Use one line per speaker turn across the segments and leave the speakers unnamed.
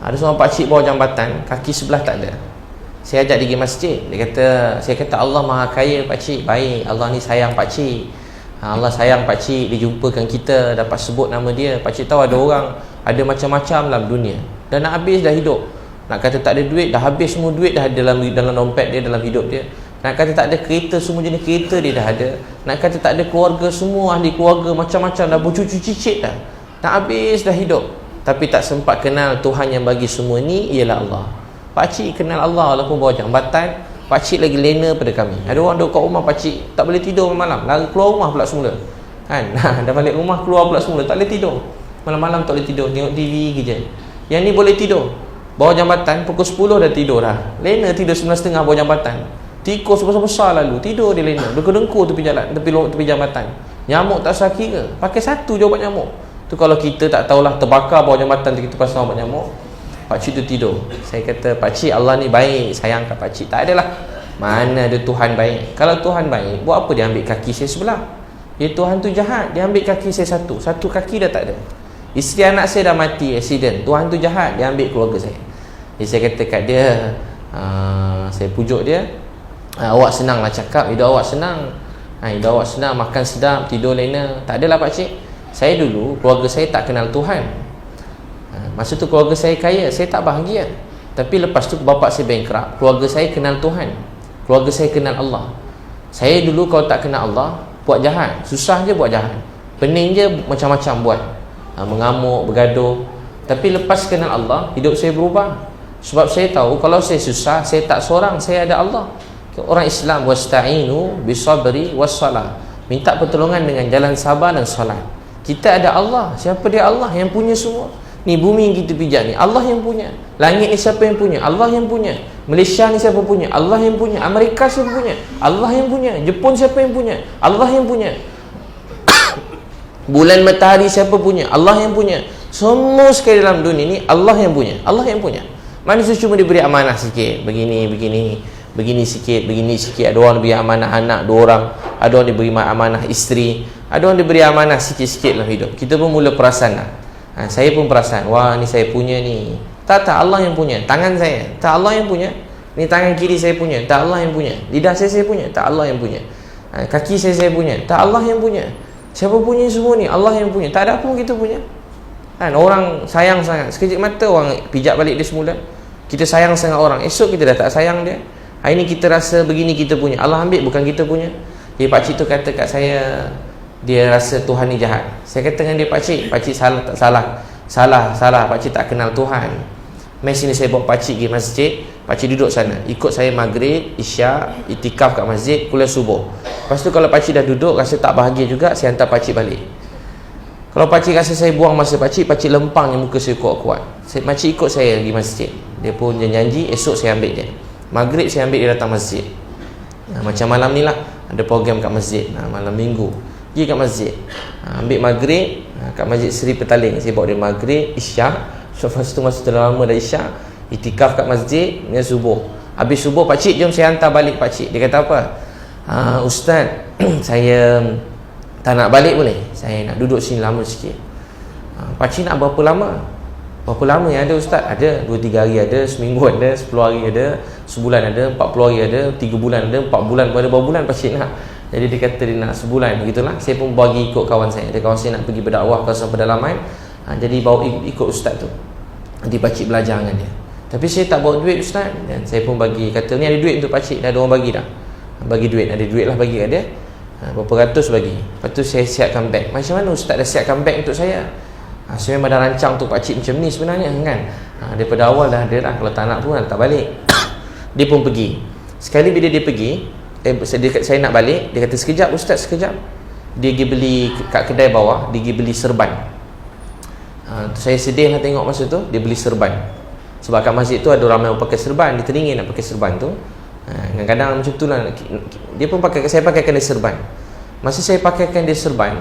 Ada seorang pakcik bawah jambatan, kaki sebelah tak ada. Saya ajak dia pergi masjid. Dia kata, saya kata Allah Maha Kaya pakcik, baik. Allah ni sayang pakcik. Allah sayang pakcik, dia jumpakan kita, dapat sebut nama dia. Pakcik tahu ada orang ada macam-macam dalam dunia, dah nak habis dah hidup. Nak kata tak ada duit, dah habis semua duit dah dalam dompet dia, dalam hidup dia. Nak kata tak ada kereta, semua jenis kereta dia dah ada. Nak kata tak ada keluarga, semua ahli keluarga macam-macam dah bercucu cicit dah. Nak habis dah hidup. Tapi tak sempat kenal Tuhan yang bagi semua ni ialah Allah. Pakcik kenal Allah walaupun bawah jambatan. Pakcik lagi lena pada kami. Ada orang duduk kat rumah pakcik tak boleh tidur malam, lari keluar rumah pula semula. Kan? Dah balik rumah keluar pula semula, tak boleh tidur. Malam-malam tak boleh tidur, tengok TV je. Yang ni boleh tidur. Bawah jambatan pukul 10 dah tidur dah. Lena tidur 9.30 bawah jambatan. Tikus besar-besar lalu, tidur dia lena. Dengkur-dengkur tepi jalan, tepi jambatan. Nyamuk tak usah kira. Pakai satu je ubat nyamuk. Tu kalau kita tak tahulah terbakar bawah jambatan tu, kita pasang ubat nyamuk. Pakcik tu tidur. Saya kata, pakcik Allah ni baik, sayang kat pakcik. Tak adalah. Mana ada Tuhan baik. Kalau Tuhan baik, buat apa dia ambil kaki saya sebelah? Ya, Tuhan tu jahat, dia ambil kaki saya satu. Satu kaki dah tak ada. Isteri anak saya dah mati accident. Tuhan tu jahat, dia ambil keluarga saya. Jadi saya kata kat dia, saya pujuk dia, awak senang lah cakap, hidup awak senang. Hidup awak senang, makan sedap, tidur lena. Tak adalah pakcik. Saya dulu, keluarga saya tak kenal Tuhan. Masa tu keluarga saya kaya, saya tak bahagia. Tapi lepas tu bapa saya bankrupt, keluarga saya kenal Tuhan, keluarga saya kenal Allah. Saya dulu kalau tak kenal Allah, buat jahat, susah je buat jahat, pening je macam-macam buat, mengamuk, bergaduh. Tapi lepas kenal Allah, hidup saya berubah. Sebab saya tahu kalau saya susah, saya tak seorang, saya ada Allah. Orang Islam, wasta'inu bisabri wassalah, minta pertolongan dengan jalan sabar dan solat. Kita ada Allah. Siapa dia? Allah yang punya semua. Ni bumi yang kita pijak ni, Allah yang punya. Langit ni siapa yang punya? Allah yang punya. Malaysia ni siapa punya? Allah yang punya. Amerika siapa punya? Allah yang punya. Jepun siapa yang punya? Allah yang punya. Bulan matahari siapa punya? Allah yang punya. Semua sekali dalam dunia ni Allah yang punya. Allah yang punya. Manusia cuma diberi amanah sikit, begini sikit. Ada orang diberi amanah anak 2 orang, ada orang diberi amanah isteri, ada orang diberi amanah sikit-sikit dalam hidup. Kita pun mula perasan lah. Saya pun perasan, wah ni saya punya ni. Tak, Allah yang punya. Tangan saya, tak, Allah yang punya. Ni tangan kiri saya punya, tak, Allah yang punya. Lidah saya punya, tak, Allah yang punya. Kaki saya punya, tak, Allah yang punya. Siapa punya semua ni? Allah yang punya. Tak ada apa kita punya. Kan, orang sayang sangat, sekejap mata orang pijak balik dia semula. Kita sayang sangat orang, esok kita dah tak sayang dia. Hari ni kita rasa begini kita punya, Allah ambil, bukan kita punya. Jadi pakcik tu kata kat saya, dia rasa Tuhan ni jahat. Saya kata dengan dia, pakcik salah tak salah, pakcik tak kenal Tuhan. Mari sini saya bawa pakcik pergi masjid. Pakcik duduk sana, ikut saya maghrib, isyak, itikaf kat masjid, kuliah subuh. Lepas tu kalau pakcik dah duduk, rasa tak bahagia juga, saya hantar pakcik balik. Kalau pakcik rasa saya buang masa pakcik lempang yang muka saya kuat-kuat. Pakcik ikut saya pergi masjid. Dia pun janji, esok saya ambil dia. Maghrib saya ambil dia datang masjid. Macam malam ni lah, ada program kat masjid, malam minggu. Pergi kat masjid, ambil maghrib, kat masjid Seri Petaling. Saya bawa dia maghrib, isyak. Lepas tu masa tu lama dah isyak, itikaf kat masjid, ni subuh. Habis subuh, pakcik jom saya hantar balik pakcik. Dia kata apa? Ustaz, saya tak nak balik boleh? Saya nak duduk sini lama sikit. Pakcik nak berapa lama? Berapa lama yang ada ustaz? Ada 2-3 hari ada, seminggu ada, 10 hari ada, sebulan ada, 40 hari ada, 3 bulan ada, 4 bulan ada, berapa bulan pakcik nak? Jadi dia kata dia nak sebulan, begitulah. Saya pun bagi ikut kawan saya. Ada kawan saya nak pergi berdakwah kawasan pedalaman, jadi bawa ikut ustaz tu. Nanti pakcik belajar dengan dia. Tapi saya tak bawa duit ustaz. Dan saya pun bagi, kata ni ada duit untuk pakcik, dah ada orang bagi dah. Bagi duit, ada duit lah bagi kat dia. Berapa ratus bagi. Lepas tu saya siapkan beg. Macam mana ustaz dah siapkan beg untuk saya? Saya memang dah rancang untuk pakcik macam ni sebenarnya kan. Daripada awal dah ada dah. Kalau tak nak pun tak balik. Dia pun pergi. Sekali bila dia pergi, saya nak balik, dia kata sekejap ustaz, sekejap. Dia pergi beli kat kedai bawah, dia pergi beli serban. Saya sedih lah tengok masa tu. Dia beli serban. Sebab kat masjid tu ada ramai orang pakai serban. Dia teringin nak pakai serban tu. Kadang-kadang macam tu lah. Dia pun pakai, saya pakaikan dia serban. Masa saya pakaikan dia serban,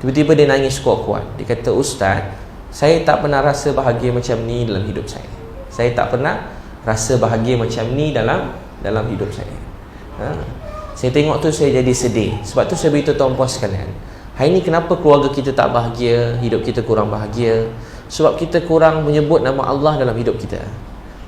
tiba-tiba dia nangis kuat-kuat. Dia kata, ustaz, saya tak pernah rasa bahagia macam ni dalam hidup saya. Saya tak pernah rasa bahagia macam ni dalam hidup saya. Saya tengok tu saya jadi sedih. Sebab tu saya beritahu tuan-puan sekalian, hari ni kenapa keluarga kita tak bahagia, hidup kita kurang bahagia? sebab kita kurang menyebut nama Allah dalam hidup kita.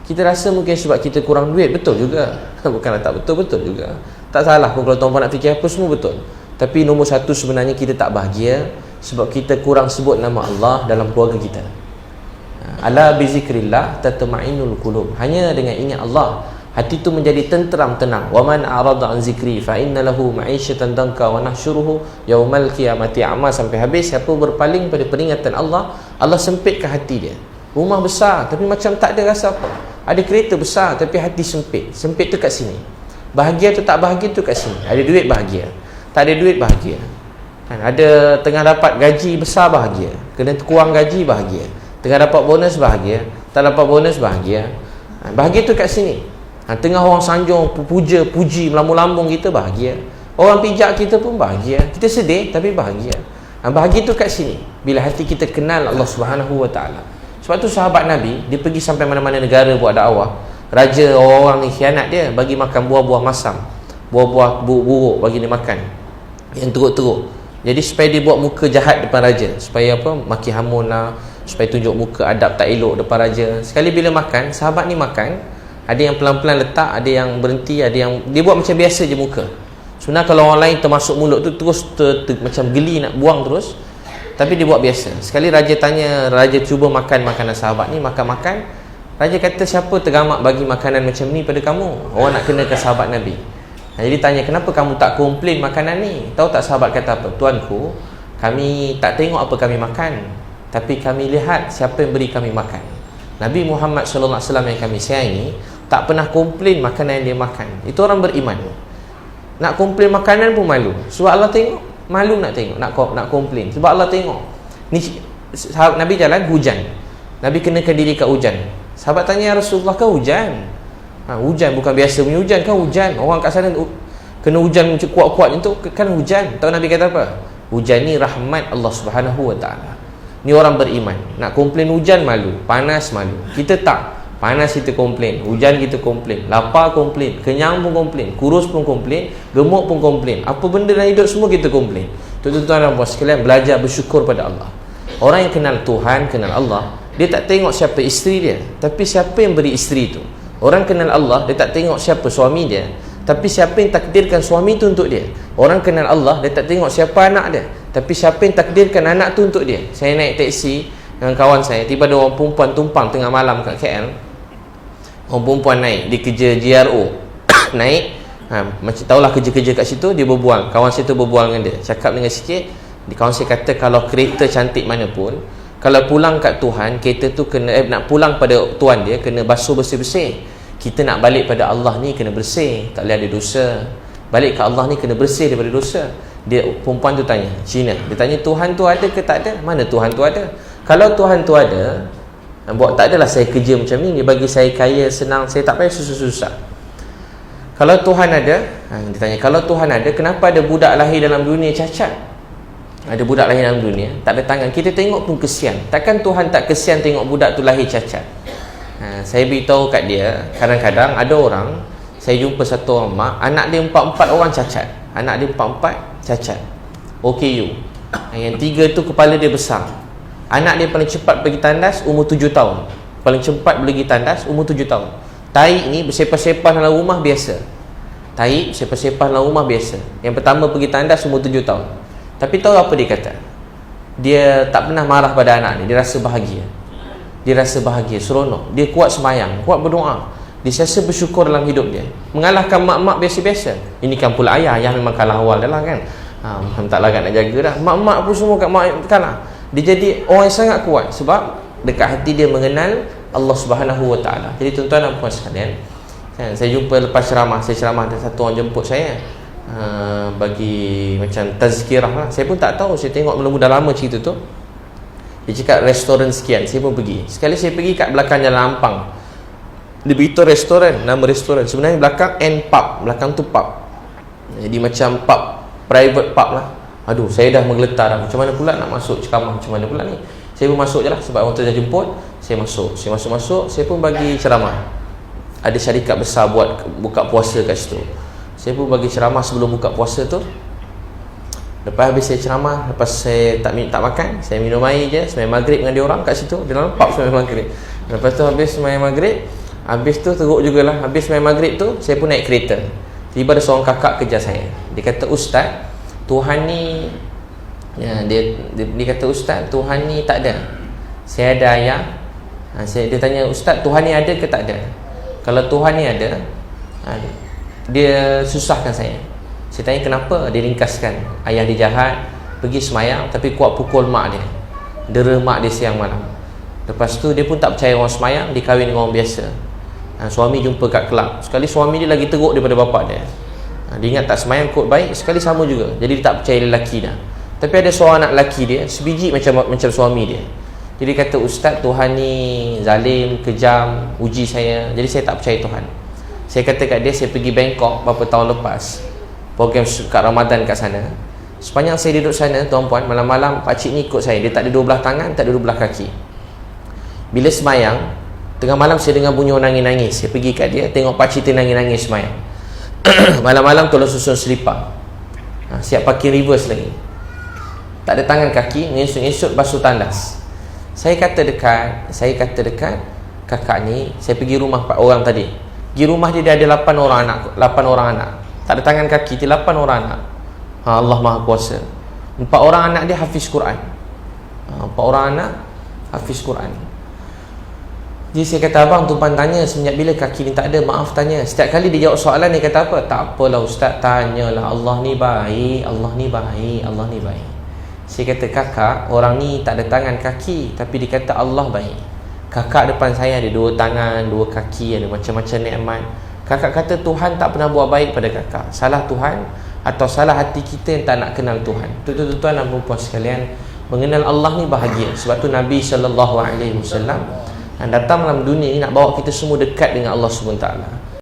Kita rasa mungkin sebab kita kurang duit. Betul juga. Bukanlah tak betul, betul juga. Tak salah pun kalau tuan-tuan nak fikir apa, semua betul. Tapi nombor satu sebenarnya kita tak bahagia sebab kita kurang sebut nama Allah dalam keluarga kita. Ala bizikrillah tatma'innul qulub. Hanya dengan ingat Allah, hati itu menjadi tenteram, tenang. Wa man a'rada an zikri fa inna lahu ma'isyatan danka wa nahsyuruhu yaumal qiyamati a'ma, sampai habis. Siapa berpaling pada peringatan Allah, Allah sempitkan hati dia. Rumah besar tapi macam tak ada rasa apa. Ada kereta besar tapi hati sempit. Sempit tu kat sini. Bahagia tu tak bahagia tu kat sini. Ada duit bahagia, tak ada duit bahagia. Ada tengah dapat gaji besar bahagia, kena kurang gaji bahagia. Tengah dapat bonus bahagia, tak dapat bonus bahagia. Bahagia tu kat sini. Tengah orang sanjung, puja, puji, melambung-lambung kita bahagia. Orang pijak kita pun bahagia. Kita sedih tapi bahagia. Bahagia tu kat sini bila hati kita kenal Allah Subhanahu Wa Taala. Sebab tu sahabat Nabi, dia pergi sampai mana-mana negara buat dakwah. Raja orang-orang ni khianat dia, bagi makan buah-buah masam, buah-buah buruk bagi dia makan, yang teruk-teruk. Jadi supaya dia buat muka jahat depan raja, supaya apa, maki hamun lah, supaya tunjuk muka adab tak elok depan raja. Sekali bila makan, sahabat ni makan, ada yang pelan-pelan letak, ada yang berhenti, ada yang dia buat macam biasa je muka. Sebenarnya kalau orang lain termasuk mulut tu terus macam geli nak buang terus, tapi dia buat biasa. Sekali raja tanya, raja cuba makan makanan sahabat ni, makan-makan. Raja kata, siapa tergamak bagi makanan macam ni pada kamu? Orang nak kenakan sahabat Nabi. Jadi tanya, kenapa kamu tak komplain makanan ni? Tahu tak sahabat kata apa? Tuanku, kami tak tengok apa kami makan, tapi kami lihat siapa yang beri kami makan. Nabi Muhammad SAW yang kami sayangi tak pernah komplain makanan yang dia makan. Itu orang beriman. Nak komplain makanan pun malu. Sebab Allah tengok. Malu nak tengok, nak komplain. Sebab Allah tengok. Ni sahabat Nabi jalan, hujan. Nabi kenakan diri kat hujan. Sahabat tanya, ya Rasulullah, kan hujan? Hujan bukan biasa punya hujan, kan hujan. Orang kat sana kena hujan macam kuat-kuat macam tu, kan hujan. Tahu Nabi kata apa? Hujan ni rahmat Allah Subhanahu Wa Taala. Ni orang beriman. Nak komplain hujan malu, panas malu. Kita tak. Panas kita komplain, hujan kita komplain, lapar komplain, kenyang pun komplain, kurus pun komplain, gemuk pun komplain. Apa benda dalam hidup semua kita komplain. Tuan-tuan dan puan sekalian, belajar bersyukur pada Allah. Orang yang kenal Tuhan, kenal Allah, dia tak tengok siapa isteri dia, tapi siapa yang beri isteri tu. Orang kenal Allah, dia tak tengok siapa suami dia, tapi siapa yang takdirkan suami tu untuk dia. Orang kenal Allah, dia tak tengok siapa anak dia, tapi siapa yang takdirkan anak tu untuk dia. Saya naik teksi dengan kawan saya, tiba ada orang perempuan tumpang tengah malam kat KL. Orang perempuan naik, dia kerja GRO. Naik, macam tahulah kerja-kerja kat situ. Dia berbual, kawan saya tu berbual dengan dia, cakap dengan sikit. Kawan saya kata, kalau kereta cantik mana pun, kalau pulang kat Tuhan, kereta tu kena nak pulang pada tuan dia, kena basuh bersih-bersih. Kita nak balik pada Allah ni kena bersih, tak boleh ada dosa. Balik ke Allah ni kena bersih daripada dosa. Dia perempuan tu tanya, Cina, dia tanya, Tuhan tu ada ke tak ada? Mana Tuhan tu ada? Kalau Tuhan tu ada, buat tak adalah saya kerja macam ni, dia bagi saya kaya, senang, saya tak payah susah-susah. Kalau Tuhan ada, dia tanya, kalau Tuhan ada, kenapa ada budak lahir dalam dunia cacat? Ada budak lahir dalam dunia tak ada tangan, kita tengok pun kesian. Takkan Tuhan tak kesian tengok budak tu lahir cacat? Saya beritahu kat dia, kadang-kadang ada orang, saya jumpa satu orang mak, anak dia 4 orang cacat. Anak dia 4 cacat, OKU. Yang 3 tu kepala dia besar. Anak dia paling cepat pergi tandas umur 7 tahun. Paling cepat pergi tandas umur 7 tahun. Tarik ni bersepah-sepah dalam rumah biasa. Tarik bersepah-sepah dalam rumah biasa. Yang pertama pergi tandas umur 7 tahun. Tapi tahu apa dia kata? Dia tak pernah marah pada anak ni. Dia rasa bahagia. Dia rasa bahagia, seronok. Dia kuat semayang, kuat berdoa. Dia rasa bersyukur dalam hidup dia. Mengalahkan mak-mak biasa-biasa. Ini kan pula ayah. Ayah memang kalah awal dah lah kan. Tak larat nak jaga dah. Mak-mak pun semua kat mak kalah. Dia jadi orang yang sangat kuat sebab dekat hati dia mengenal Allah Subhanahu Wa Taala. Jadi tuan-tuan dan puan sekalian, saya jumpa lepas ceramah, saya ceramah, ada satu orang jemput saya, bagi macam tazkirah lah. Saya pun tak tahu, saya tengok mula-mula dah lama cerita tu. Dia cakap restoran sekian, saya pun pergi. Sekali saya pergi kat belakang Jalan Ampang, dia beritahu restoran, nama restoran, sebenarnya belakang N Pub, belakang tu pub. Jadi macam pub, private pub lah. Aduh, saya dah menggeletar dah. Macam mana pula nak masuk ceramah, macam mana pula ni? Saya pun masuk je lah, sebab orang tu dah jemput. Saya masuk, saya pun bagi ceramah. Ada syarikat besar buat buka puasa kat situ. Saya pun bagi ceramah sebelum buka puasa tu. Lepas habis saya ceramah, lepas saya tak makan, saya minum air je, sembahyang maghrib dengan dia orang kat situ. Dia nampak sembahyang maghrib. Lepas tu habis sembahyang maghrib, habis tu teruk jugalah. Habis sembahyang maghrib tu, saya pun naik kereta. Tiba ada seorang kakak kejar saya. Dia kata, "Ustaz, Tuhan ni," ya, dia kata, "Ustaz, Tuhan ni tak ada. Saya ada ayah." Dia tanya, "Ustaz, Tuhan ni ada ke tak ada? Kalau Tuhan ni ada, dia susahkan saya." Saya tanya kenapa. Dia ringkaskan, ayah dia jahat, pergi semayang tapi kuat pukul mak dia, dera mak dia siang malam. Lepas tu dia pun tak percaya orang semayang, dia kahwin dengan orang biasa. Suami jumpa kat kelab, sekali suami dia lagi teruk daripada bapak dia. Dia ingat tak semayang kot baik, sekali sama juga. Jadi dia tak percaya lelaki dah. Tapi ada seorang anak lelaki dia, sebiji macam suami dia. Jadi dia kata, "Ustaz, Tuhan ni zalim, kejam, uji saya. Jadi saya tak percaya Tuhan." Saya kata kat dia, saya pergi Bangkok beberapa tahun lepas, program kat Ramadan kat sana. Sepanjang saya duduk sana, tuan-puan, malam-malam pakcik ni ikut saya. Dia tak ada 12 tangan, tak ada 12 kaki. Bila semayang, tengah malam saya dengar bunyi orang nangis-nangis. Saya pergi kat dia, tengok pakcik tu nangis-nangis semayang. Malam-malam tolong susun selipar, siap parking reverse lagi. Tak ada tangan kaki, ngesut-ngesut basuh tandas. Saya kata dekat kakak ni, saya pergi rumah 4 orang tadi. Di rumah dia ada 8 orang anak. Tak ada tangan kaki, dia 8 orang anak. Allah Maha Kuasa. 4 orang anak dia hafiz Quran. 4 orang anak hafiz Quran. Jadi saya kata, "Abang, tuan tanya semenjak bila kaki ni tak ada? Maaf tanya." Setiap kali dia jawab soalan, dia kata apa? "Tak apalah Ustaz, tanyalah. Allah ni baik, Allah ni baik, Allah ni baik." Saya kata, "Kakak, orang ni tak ada tangan kaki, tapi dia kata Allah baik. Kakak depan saya ada 2 tangan, 2 kaki, ada macam-macam nikmat. Kakak kata Tuhan tak pernah buat baik pada kakak. Salah Tuhan atau salah hati kita yang tak nak kenal Tuhan." Tuan-tuan dan puan sekalian, mengenal Allah ni bahagia. Sebab tu Nabi SAW datang dalam dunia ni nak bawa kita semua dekat dengan Allah SWT.